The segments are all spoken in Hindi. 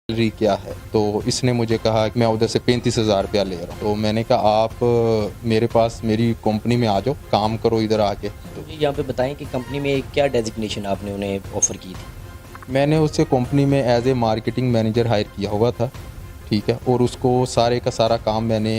सैलरी क्या है? तो इसने मुझे कहा कि मैं उधर से 35,000 रुपया ले रहा हूँ। तो मैंने कहा आप मेरे पास मेरी कंपनी में आ जाओ, काम करो इधर आके। तो मुझे यहाँ पे बताएं कि कंपनी में क्या डेजिग्नेशन आपने उन्हें ऑफ़र की थी? मैंने उससे कंपनी में as a marketing manager hire किया हुआ था, ठीक है, और उसको सारे का सारा काम मैंने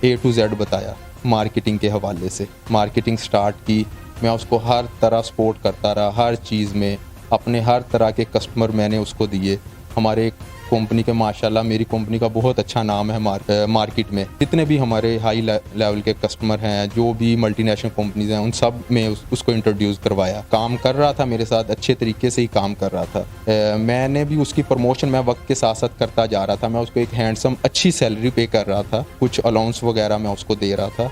ए टू जेड बताया मार्केटिंग के हवाले से। मार्केटिंग स्टार्ट की, मैं उसको हर तरह सपोर्ट करता रहा, हर चीज़ में अपने हर तरह के कस्टमर मैंने उसको दिए। हमारे कंपनी के माशाल्लाह मेरी कंपनी का बहुत अच्छा नाम है मार्केट में। जितने भी हमारे हाई लेवल के कस्टमर हैं, जो भी मल्टीनेशनल कंपनीज हैं, उन सब में उसको इंट्रोड्यूस करवाया। काम कर रहा था मेरे साथ, अच्छे तरीके से ही काम कर रहा था। मैंने भी उसकी प्रमोशन मैं वक्त के साथ साथ करता जा रहा था। मैं उसको एक हैंडसम अच्छी सैलरी पे कर रहा था, कुछ अलाउंस वगैरह मैं उसको दे रहा था।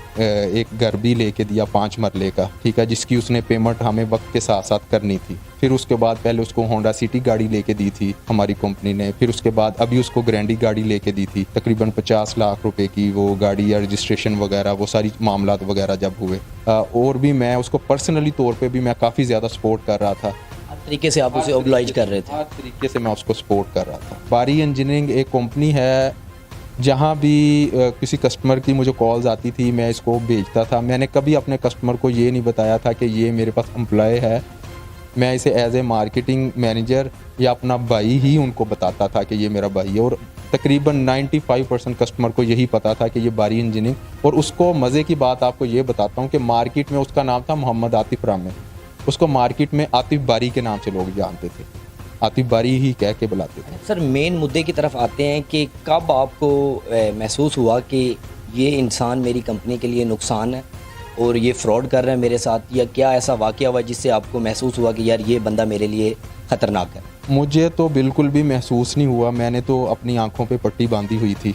एक घर भी लेके दिया 5 मरले का, ठीक है, जिसकी उसने पेमेंट हमें वक्त के साथ साथ करनी थी। फिर उसके बाद पहले उसको होंडा सिटी गाड़ी लेके दी थी हमारी कंपनी ने। फिर उसके बाद अभी उसको ग्रैंडी गाड़ी लेके दी थी, तकरीबन 50 लाख रुपए की वो गाड़ी या रजिस्ट्रेशन वगैरह, वो सारी मामलात वगैरह जब हुए। और भी मैं उसको पर्सनली तौर पे भी मैं काफ़ी ज़्यादा सपोर्ट कर रहा था। हर तरीके से आप उसे ओबलाइज कर रहे थे? हर तरीके से मैं उसको सपोर्ट कर रहा था। बारी इंजीनियरिंग एक कंपनी है, जहाँ भी किसी कस्टमर की मुझे कॉल्स आती थी मैं इसको भेजता था। मैंने कभी अपने कस्टमर को ये नहीं बताया था कि ये मेरे पास एम्प्लॉय है। मैं इसे एज ए मार्केटिंग मैनेजर या अपना भाई ही उनको बताता था कि ये मेरा भाई है। और तकरीबन 95% कस्टमर को यही पता था कि ये बारी इंजीनियरिंग। और उसको मज़े की बात आपको ये बताता हूँ कि मार्केट में उसका नाम था मोहम्मद आतिफ रामे। उसको मार्केट में आतिफ बारी के नाम से लोग जानते थे, आतिफ बारी ही कह के बुलाते थे। सर, मेन मुद्दे की तरफ आते हैं कि कब आपको महसूस हुआ कि ये इंसान मेरी कंपनी के लिए नुकसान है और ये फ्रॉड कर रहा है मेरे साथ, या क्या ऐसा वाक़या हुआ जिससे आपको महसूस हुआ कि यार ये बंदा मेरे लिए ख़तरनाक है? मुझे तो बिल्कुल भी महसूस नहीं हुआ। मैंने तो अपनी आंखों पे पट्टी बांधी हुई थी,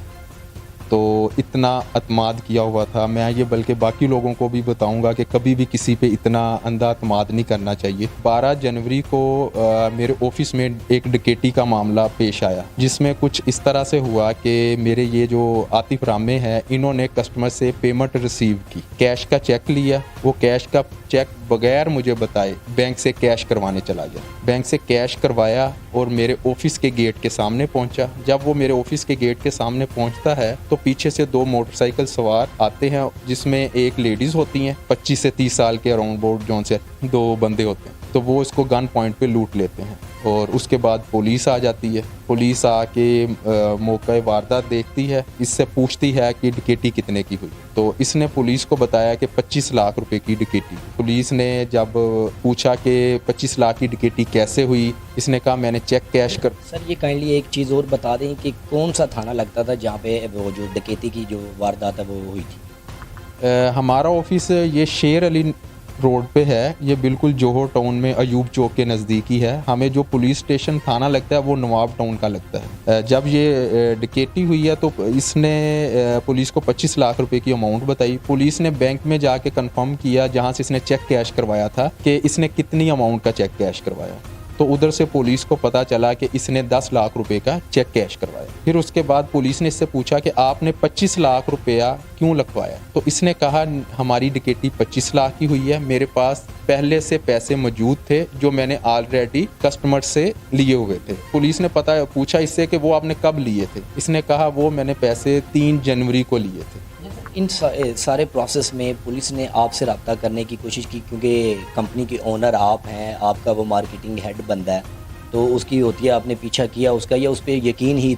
तो इतना अतमाद किया हुआ था। मैं ये बल्कि बाकी लोगों को भी बताऊंगा कि कभी भी किसी पे इतना अंधा अतमाद नहीं करना चाहिए। 12 जनवरी को मेरे ऑफिस में एक डकैती का मामला पेश आया, जिसमें कुछ इस तरह से हुआ कि मेरे ये जो आतिफ रामे हैं, इन्होंने कस्टमर से पेमेंट रिसीव की, कैश का चेक लिया। वो कैश का चेक बगैर मुझे बताए बैंक से कैश करवाने चला गया। बैंक से कैश करवाया और मेरे ऑफिस के गेट के सामने पहुंचा। जब वो मेरे ऑफिस के गेट के सामने पहुंचता है तो पीछे से 2 मोटरसाइकिल सवार आते हैं, जिसमें एक लेडीज़ होती हैं 25 से 30 साल के अराउंड बोर्ड, जोन से 2 बंदे होते हैं। तो वो इसको गन पॉइंट पे लूट लेते हैं और उसके बाद पुलिस आ जाती है। पुलिस आके मौका वारदात देखती है, इससे पूछती है कि डकैती कितने की हुई। तो इसने पुलिस को बताया कि 25 लाख रुपए की डकैती। पुलिस ने जब पूछा कि 25 लाख की डकैती कैसे हुई, इसने कहा मैंने चेक कैश कर। सर, ये काइंडली एक चीज़ और बता दें कि कौन सा थाना लगता था जहाँ पे वो जो डकैती की जो वारदात है वो हुई थी? हमारा ऑफिस ये शेर अली रोड पे है। ये बिल्कुल जोहर टाउन में अयूब चौक के नज़दीकी है। हमें जो पुलिस स्टेशन थाना लगता है वो नवाब टाउन का लगता है। जब ये डकैती हुई है तो इसने पुलिस को 25 लाख रुपए की अमाउंट बताई। पुलिस ने बैंक में जाके कंफर्म किया, जहां से इसने चेक कैश करवाया था, कि इसने कितनी अमाउंट का चेक कैश करवाया। तो उधर से पुलिस को पता चला कि इसने 10 लाख रुपए का चेक कैश करवाया। फिर उसके बाद पुलिस ने इससे पूछा कि आपने 25 लाख रुपया क्यों लगवाया? तो इसने कहा हमारी डकैती 25 लाख की हुई है, मेरे पास पहले से पैसे मौजूद थे जो मैंने ऑलरेडी कस्टमर से लिए हुए थे। पुलिस ने पूछा इससे कि वो आपने कब लिए थे? इसने कहा वो मैंने पैसे 3 जनवरी को लिए थे। इन सारे प्रोसेस में पुलिस ने आपसे रब्ता करने की कोशिश की, क्योंकि कंपनी के ओनर आप हैं, आपका वो मार्केटिंग हेड बंदा है, तो उसकी होती है, आपने पीछा किया उसका या उस पर यकीन ही